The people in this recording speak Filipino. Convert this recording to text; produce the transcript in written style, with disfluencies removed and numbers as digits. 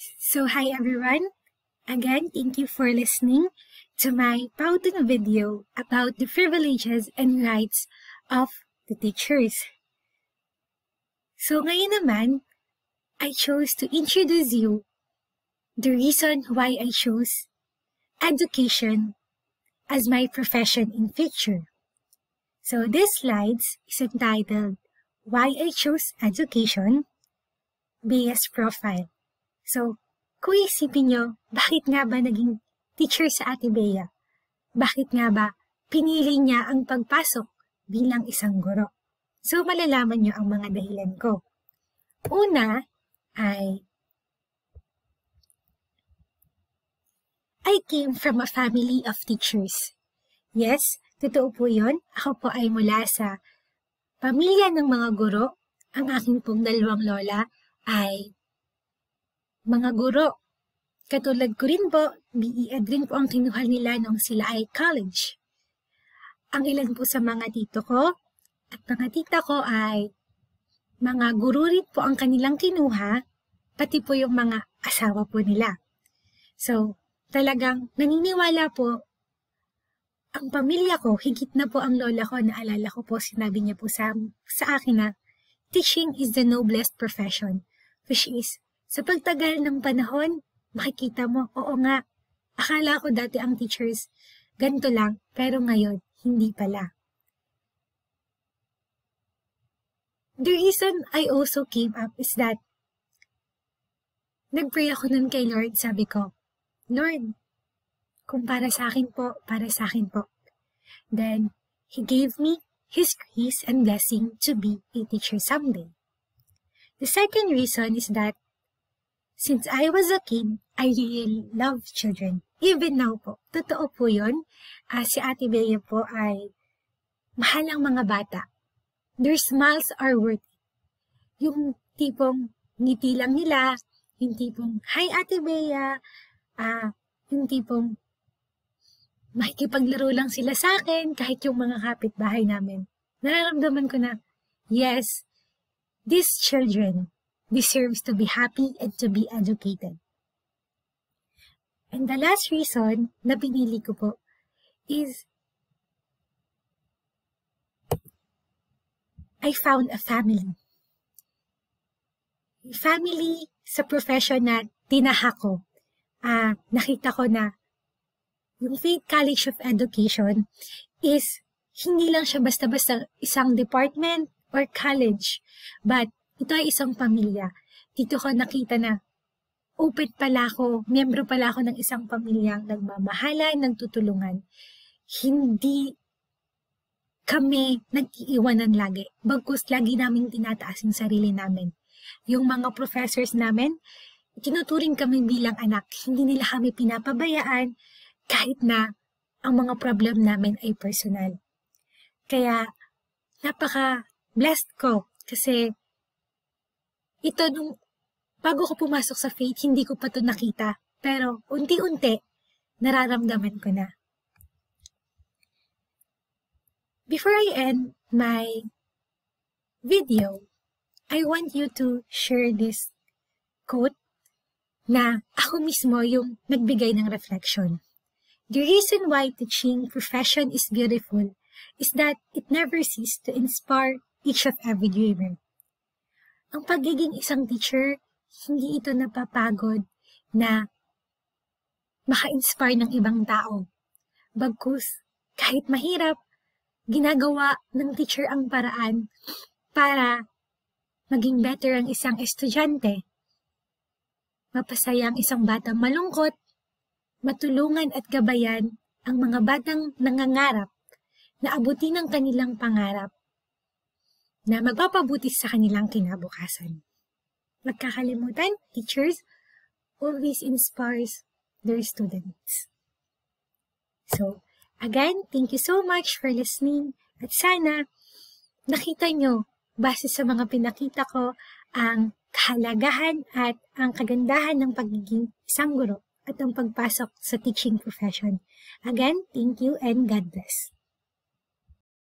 So hi everyone, again thank you for listening to my Pautan video about the privileges and rights of the teachers. So ngayon naman, I chose to introduce you the reason why I chose education as my profession in future. So this slides is entitled Why I Chose Education, Bea's Profile. So, kung isipin nyo, bakit nga ba naging teacher sa Ate Bea? Bakit nga ba pinili niya ang pagpasok bilang isang guro? So, malalaman nyo ang mga dahilan ko. Una ay, I came from a family of teachers. Yes, totoo po yun. Ako po ay mula sa pamilya ng mga guro. Ang aking pong dalawang lola ay mga guro. Katulad ko rin po, BE Ed rin po ang kinuha nila nung sila ay college. Ang ilan po sa mga tito ko at mga tita ko ay mga guro rin po ang kanilang kinuha, pati po yung mga asawa po nila. So, talagang naniniwala po ang pamilya ko, higit na po ang lola ko, naalala ko po, sinabi niya po sa akin na teaching is the noblest profession, which is sa pagtagal ng panahon, makikita mo, oo nga, akala ko dati ang teachers, ganito lang, pero ngayon, hindi pala. The reason I also came up is that, nagpray ako nun kay Lord, sabi ko, Lord, kung para sa akin po, para sa akin po. Then, He gave me His grace and blessing to be a teacher someday. The second reason is that, since I was a kid, I really love children. Even now po. Totoo po yun. Si Ate Bea po ay mahal ang mga bata. Their smiles are worth it. Yung tipong ngiti lang nila, yung tipong, Hi Ate Bea, yung tipong makikipaglaro lang sila sa akin kahit yung mga kapitbahay namin. Nararamdaman ko na, yes, these children deserves to be happy and to be educated. And the last reason na pinili ko po is I found a family. Family sa profession na tinahak ko. Nakita ko na yung Faith College of Education is hindi lang siya basta-basta isang department or college, but ito ay isang pamilya. Dito ko nakita na open pala ako, miyembro pala ako ng isang pamilyang nagmamahalan, nagtutulungan. Hindi kami nag-iiwanan lagi. Bagkus lagi namin tinataas ang sarili namin. Yung mga professors namin, tinuturing kami bilang anak. Hindi nila kami pinapabayaan kahit na ang mga problem namin ay personal. Kaya napaka-blessed ko kasi ito nung bago ko pumasok sa faith, hindi ko pa ito nakita. Pero unti-unti, nararamdaman ko na. Before I end my video, I want you to share this quote na ako mismo yung nagbigay ng reflection. The reason why teaching profession is beautiful is that it never ceases to inspire each of every dreamer. Ang pagiging isang teacher, hindi ito napapagod na maka-inspire ng ibang tao. Bagkus, kahit mahirap, ginagawa ng teacher ang paraan para maging better ang isang estudyante. Mapasaya ang isang batang malungkot, matulungan at gabayan ang mga batang nangangarap na abutin ang kanilang pangarap na magpapabuti sa kanilang kinabukasan. Magkakalimutan, teachers always inspires their students. So, again, thank you so much for listening at sana nakita nyo, base sa mga pinakita ko, ang kahalagahan at ang kagandahan ng pagiging isang guro at ang pagpasok sa teaching profession. Again, thank you and God bless.